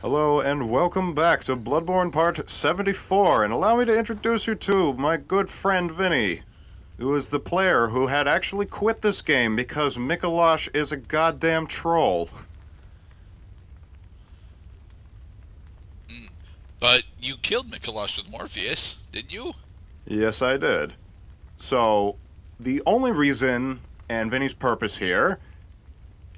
Hello and welcome back to Bloodborne Part 74, and allow me to introduce you to my good friend Vinny, who is the player who had actually quit this game because Mikolash is a goddamn troll. But you killed Mikolash with Morpheus, didn't you? Yes, I did. So, the only reason, and Vinny's purpose here,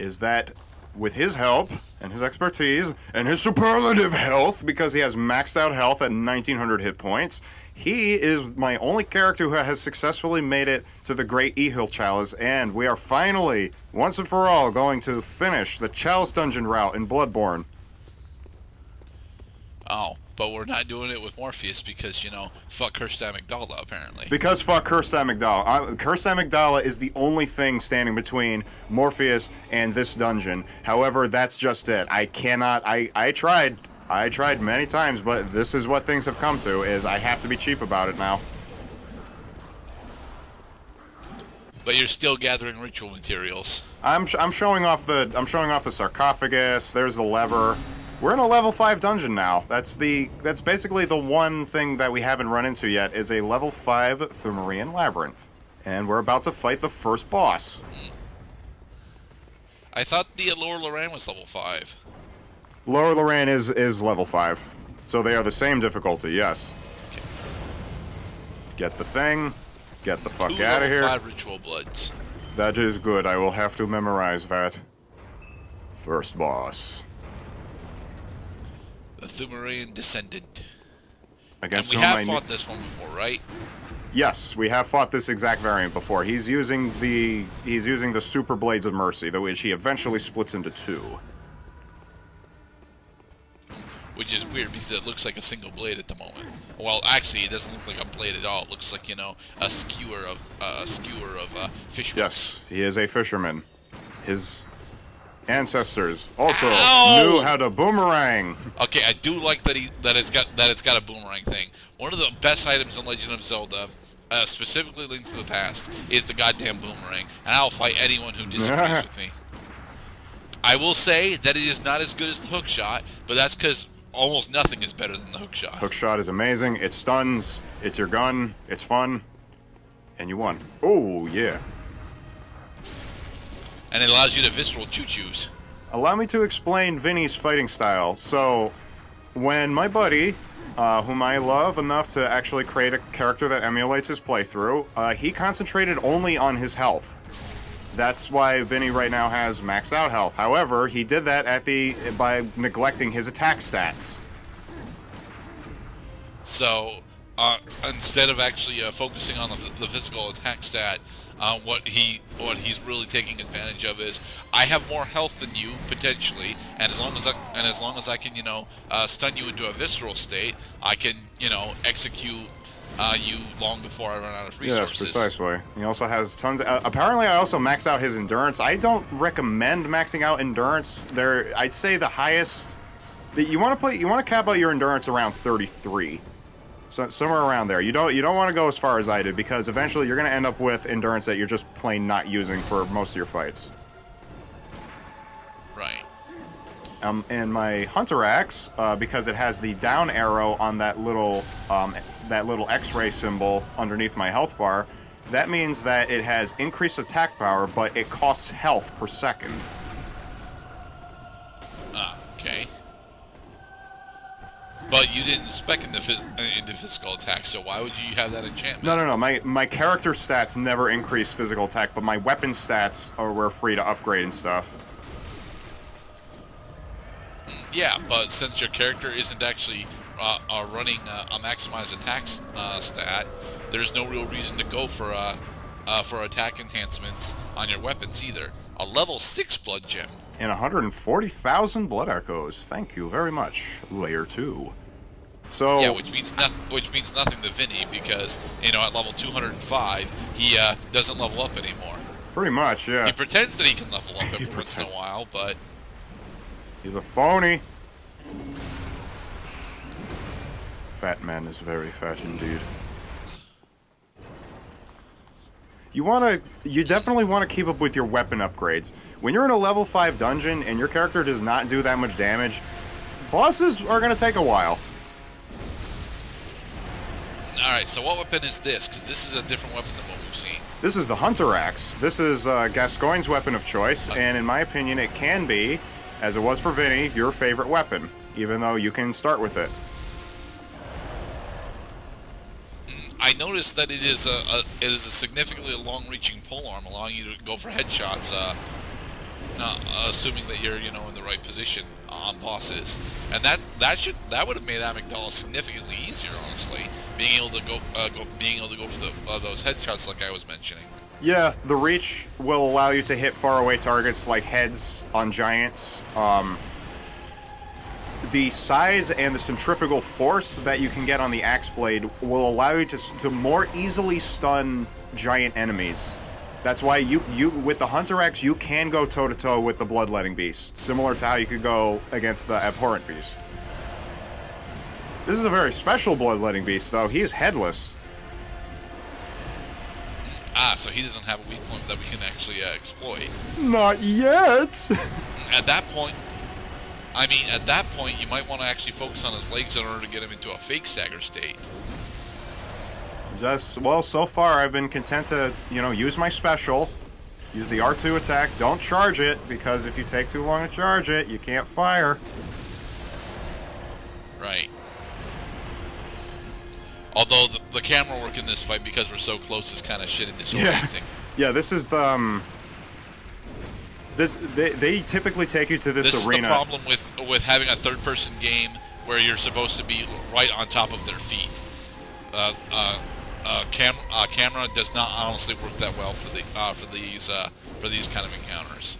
is that with his help, and his expertise, and his superlative health, because he has maxed out health at 1900 hit points, he is my only character who has successfully made it to the Great Ehil Chalice, and we are finally, once and for all, going to finish the Chalice Dungeon route in Bloodborne. Oh, but we're not doing it with Morpheus because, you know, fuck Cursed Amygdala, apparently. Because fuck Cursed Amygdala. Cursed Amygdala is the only thing standing between Morpheus and this dungeon. However, that's just it. I cannot, I tried many times, but this is what things have come to, is I have to be cheap about it now. But you're still gathering ritual materials. I'm showing off the sarcophagus, there's the lever. We're in a level 5 dungeon now. That's basically the one thing that we haven't run into yet, is a level 5 dumberian labyrinth. And we're about to fight the first boss. I thought the Lower Lorraine was level 5. Lower Lorraine is level 5. So they are the same difficulty, yes. Okay. Get the thing. Get the fuck Two out of here. level 5 ritual bloods. That is good. I will have to memorize that. First boss. The Dumberian Descendant. Against and we have fought this one before, right? Yes, we have fought this exact variant before. He's using the Super Blades of Mercy, which he eventually splits into 2. Which is weird because it looks like a single blade at the moment. Well, actually, it doesn't look like a blade at all. It looks like, you know, a skewer of fishermen. Yes, he is a fisherman. His ancestors also knew how to boomerang. Okay, I do like that it's got a boomerang thing. One of the best items in Legend of Zelda, specifically Link to the Past, is the goddamn boomerang, and I'll fight anyone who disagrees with me. I will say that it is not as good as the hook shot, but that's because almost nothing is better than the hook shot. Hook shot is amazing. It stuns. It's your gun. It's fun, and you won. Oh yeah. And it allows you to visceral choo-choos. Allow me to explain Vinny's fighting style. So, when my buddy, whom I love enough to actually create a character that emulates his playthrough, he concentrated only on his health. That's why Vinny right now has maxed out health. However, he did that by neglecting his attack stats. So, instead of actually focusing on the physical attack stat, what he's really taking advantage of is I have more health than you potentially, and as long as I can, you know, stun you into a visceral state, I can, you know, execute you long before I run out of resources. Yes, precisely. He also has tons. Apparently, I also maxed out his endurance. I don't recommend maxing out endurance. I'd say the highest that you want to cap out your endurance around 33. So, somewhere around there. You don't want to go as far as I did, because eventually you're going to end up with endurance that you're just plain not using for most of your fights. Right. And my Hunter Axe, because it has the down arrow on that little X-ray symbol underneath my health bar, that means that it has increased attack power, but it costs health per second. Okay. But you didn't spec into physical attack, so why would you have that enchantment? No. My character stats never increase physical attack, but my weapon stats were free to upgrade and stuff. Yeah, but since your character isn't actually running a maximized attack stat, there's no real reason to go for attack enhancements on your weapons either. A level 6 blood gem. And 140,000 blood echoes. Thank you very much. Layer 2. So yeah, which means nothing to Vinny because, you know, at level 205 he doesn't level up anymore. Pretty much, yeah. He pretends that he can level up every once in a while, but he's a phony. Fat man is very fat indeed. You definitely want to keep up with your weapon upgrades. When you're in a level 5 dungeon and your character does not do that much damage, Bosses are going to take a while. Alright, so what weapon is this? Because this is a different weapon than what we've seen. This is the Hunter Axe. This is Gascoigne's weapon of choice, and in my opinion, it can be, as it was for Vinny, your favorite weapon, even though you can start with it. I noticed that it is a significantly long-reaching polearm, allowing you to go for headshots, assuming that you're in the right position on bosses, and that would have made Amygdala significantly easier, honestly. Being able to go for those headshots, like I was mentioning. Yeah, the reach will allow you to hit faraway targets like heads on giants. The size and the centrifugal force that you can get on the axe blade will allow you to more easily stun giant enemies. That's why you with the Hunter Axe you can go toe to toe with the Bloodletting Beast, similar to how you could go against the Abhorrent Beast. This is a very special Bloodletting Beast, though. He is headless. Ah, so he doesn't have a weak point that we can actually exploit. Not yet. At that point, you might want to actually focus on his legs in order to get him into a fake stagger state. Well, so far I've been content to, use my special, use the R2 attack. Don't charge it, because if you take too long to charge it, you can't fire. Right. Although the camera work in this fight, because we're so close, is kind of shit and disorienting. Yeah, this is the they typically take you to this arena. This is the problem with having a third-person game where you're supposed to be right on top of their feet. Camera does not honestly work that well for these kind of encounters.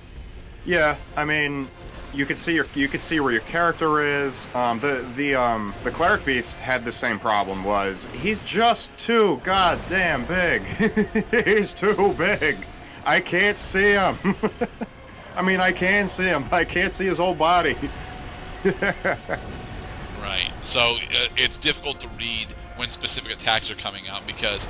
Yeah, I mean, you could see where your character is. The Cleric Beast had the same problem. He's just too goddamn big. He's too big. I can't see him. I mean, I can see him, but I can't see his whole body. Right. So it's difficult to read when specific attacks are coming out, because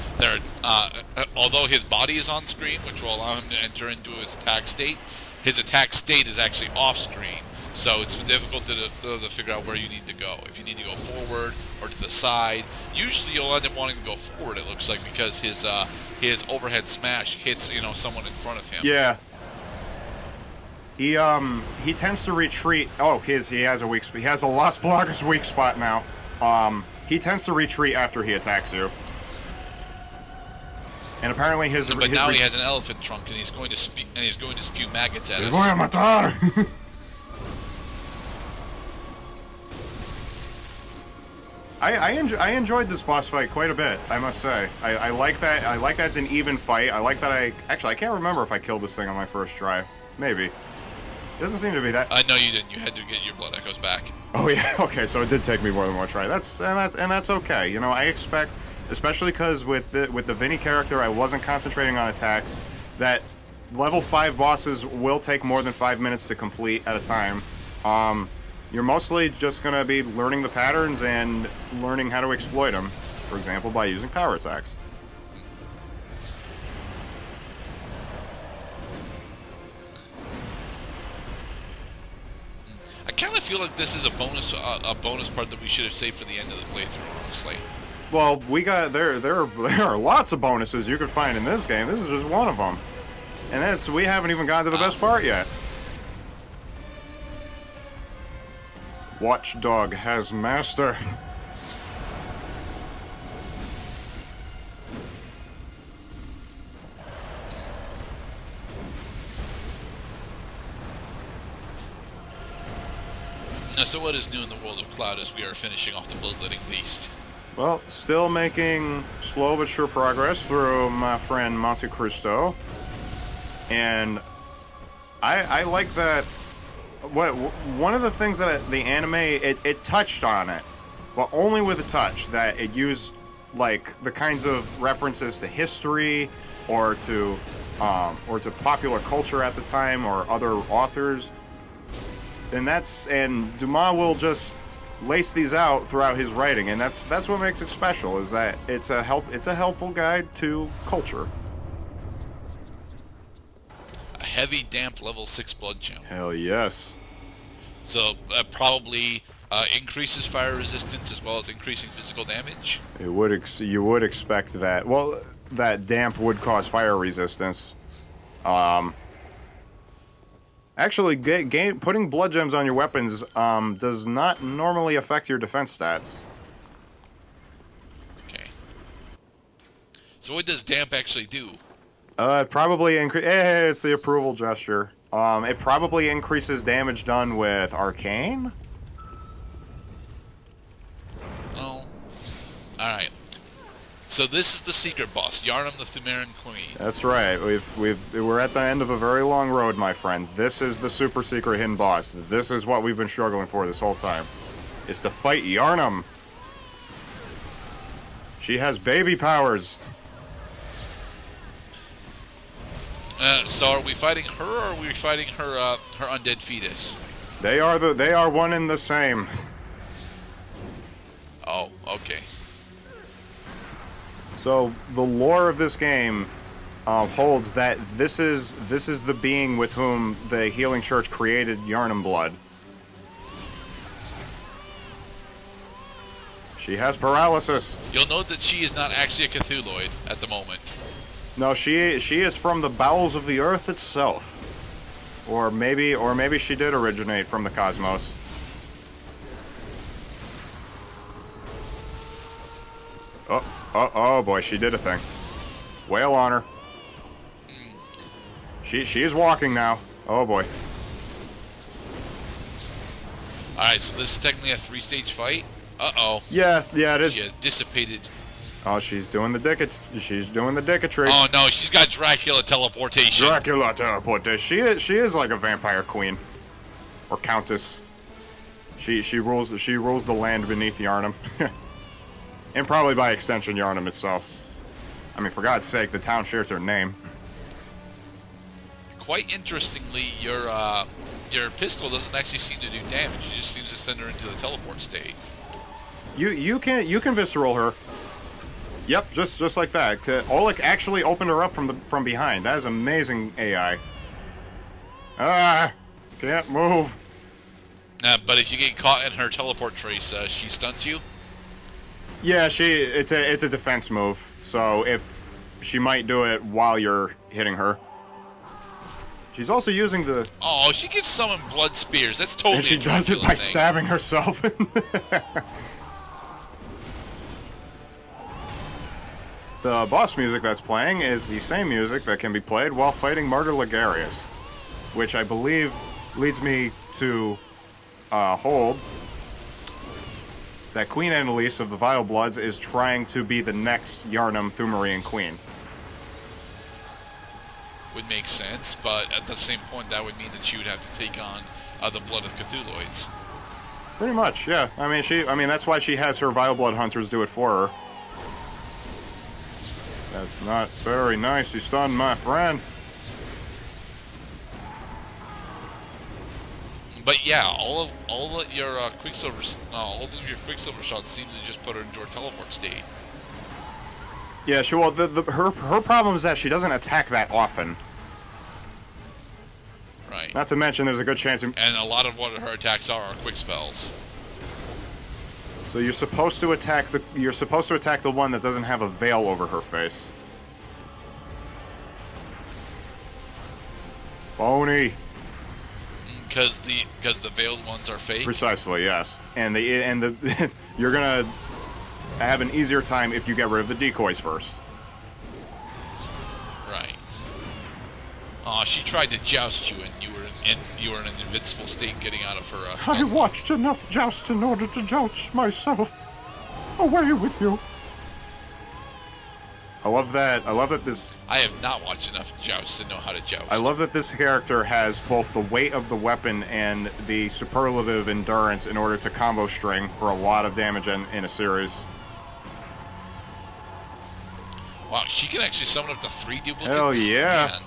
although his body is on screen, which will allow him to enter into his attack state is actually off screen. So it's difficult to figure out where you need to go. If you need to go forward or to the side, usually you'll end up wanting to go forward, it looks like, because his overhead smash hits someone in front of him. Yeah. He tends to retreat. Oh, he has a weak spot. He has a Las Plagas weak spot now. He tends to retreat after he attacks you. And apparently he has an elephant trunk, and he's going to spew maggots at us. Voy a matar. I enjoyed this boss fight quite a bit, I must say. I like that. I like that it's an even fight. I like that I can't remember if I killed this thing on my first try. Maybe. It doesn't seem to be that. No, you didn't. You had to get your blood echoes back. Oh yeah. Okay, so it did take me more than one try. That's okay. I expect, especially because with the Vinny character, I wasn't concentrating on attacks. That level 5 bosses will take more than 5 minutes to complete at a time. You're mostly just gonna be learning the patterns and learning how to exploit them. For example, by using power attacks. I kind of feel like this is a bonus part that we should have saved for the end of the playthrough, honestly. Well, there are lots of bonuses you could find in this game. This is just one of them, and we haven't even gotten to the best part yet. Watchdog has master. So what is new in the world of Cloud as we are finishing off the Bloodletting Beast? Well, still making slow but sure progress through my friend Monte Cristo. And I like that. One of the things that the anime, it touched on it, but only with a touch, that it used like the kinds of references to history or to popular culture at the time or other authors. And Dumas will just lace these out throughout his writing, and that's what makes it special, is that it's a helpful guide to culture. A heavy, damp level 6 blood channel. Hell yes. So probably increases fire resistance as well as increasing physical damage. You would expect that. Well, that damp would cause fire resistance. Actually, putting blood gems on your weapons does not normally affect your defense stats. Okay. So what does damp actually do? It probably it's the approval gesture. It probably increases damage done with arcane. Oh. Alright. So this is the secret boss, Darnum the Dumberian Queen. That's right. We're at the end of a very long road, my friend. This is the super secret hidden boss. This is what we've been struggling for this whole time. Is to fight Darnum. She has baby powers. So are we fighting her, or are we fighting her her undead fetus? They are one and the same. Oh, okay. So the lore of this game holds that this is the being with whom the Healing Church created Darnum blood. She has paralysis. You'll note that she is not actually a Cthulhuid at the moment. No, she is from the bowels of the earth itself, or maybe she did originate from the cosmos. Oh boy, she did a thing. Wail on her. She is walking now. Oh boy. Alright, so this is technically a 3-stage fight. Uh-oh. Yeah, it is. She has dissipated. Oh, she's doing the dicketry. Oh no, she's got Dracula teleportation. Dracula teleportation. She is like a vampire queen. Or countess. She rules the land beneath Darnum. And probably by extension Darnum itself. I mean, for God's sake, the town shares her name. Quite interestingly, your pistol doesn't actually seem to do damage. It just seems to send her into the teleport state. You can visceral her. Yep, just like that. Oleg actually opened her up from behind. That is amazing AI. Can't move. But if you get caught in her teleport trace, she stuns you. Yeah, it's a defense move. So if she might do it while you're hitting her. She's also using the. Oh, she gets summoned blood spears. That's totally. And she does it by stabbing herself. The boss music that's playing is the same music that can be played while fighting Martyr Ligarius, which I believe leads me to hold that Queen Annalise of the Vile Bloods is trying to be the next Darnum Dumberian Queen. Would make sense, but at the same point, that would mean that she would have to take on the blood of Cthulhuids. Pretty much, yeah. I mean, that's why she has her Vile Blood hunters do it for her. That's not very nice. You stunned my friend. But yeah, all of your quicksilver shots seem to just put her into her teleport state. Yeah, sure. Well, her problem is that she doesn't attack that often. Right. Not to mention, there's a good chance. And a lot of what her attacks are quick spells. So you're supposed to attack the one that doesn't have a veil over her face. Phony. Because the veiled ones are fake. Precisely, yes. And the you're gonna have an easier time if you get rid of the decoys first. Right. Aw, she tried to joust you, and you were in an invincible state getting out of her. I watched enough joust in order to joust myself. Away with you. I love that this. I have not watched enough jousts to know how to joust. I love that this character has both the weight of the weapon and the superlative endurance in order to combo string for a lot of damage in a series. Wow, she can actually summon up to 3 duplicates. Hell yeah! Man.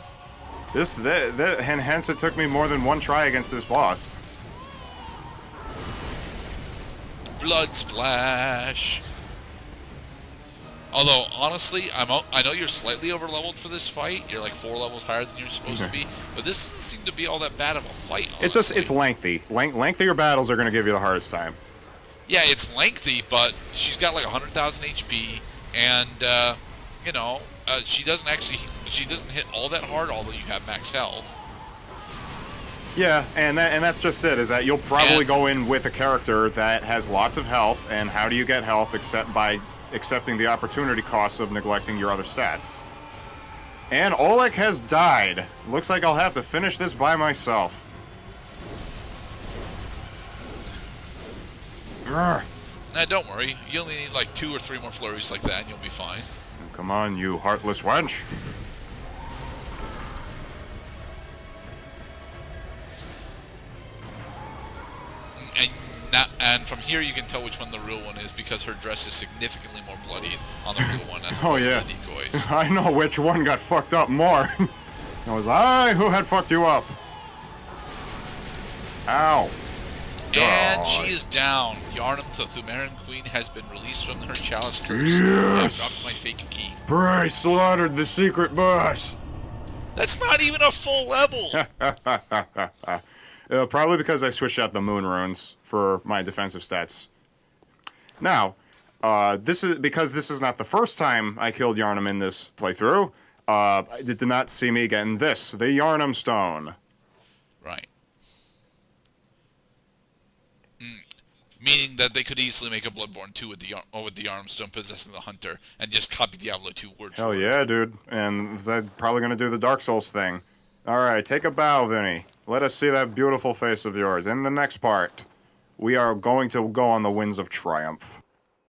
And hence it took me more than one try against this boss. Blood splash. Although, honestly, I know you're slightly over-leveled for this fight. You're like 4 levels higher than you're supposed to be. But this doesn't seem to be all that bad of a fight, honestly. It's lengthy. Lengthier battles are going to give you the hardest time. Yeah, it's lengthy, but she's got like 100,000 HP, and you know, she doesn't hit all that hard, although you have max health. Yeah, and that's just it, is that you'll probably go in with a character that has lots of health, and how do you get health except by accepting the opportunity costs of neglecting your other stats? And Oleg has died. Looks like I'll have to finish this by myself. Nah, don't worry. You only need like 2 or 3 more flurries like that, and you'll be fine. Come on, you heartless wench. And from here you can tell which one the real one is because her dress is significantly more bloody on the real one as opposed to the decoys. I know which one got fucked up more. It was I who had fucked you up. Ow. And she is down. Darnum, the dumberian queen, has been released from her chalice curse. Yes. I've dropped my fake key. Bry slaughtered the secret boss. That's not even a full level. Probably because I switched out the moon runes for my defensive stats. Now, this is not the first time I killed Darnum in this playthrough. It did not see me getting this, the Darnum Stone. Right. Meaning that they could easily make a Bloodborne 2 with the Darnum Stone possessing the hunter and just copy Diablo 2 word for word. Hell yeah, dude. And they're probably going to do the Dark Souls thing. Alright, take a bow, Vinny. Let us see that beautiful face of yours. In the next part, we are going to go on the winds of triumph.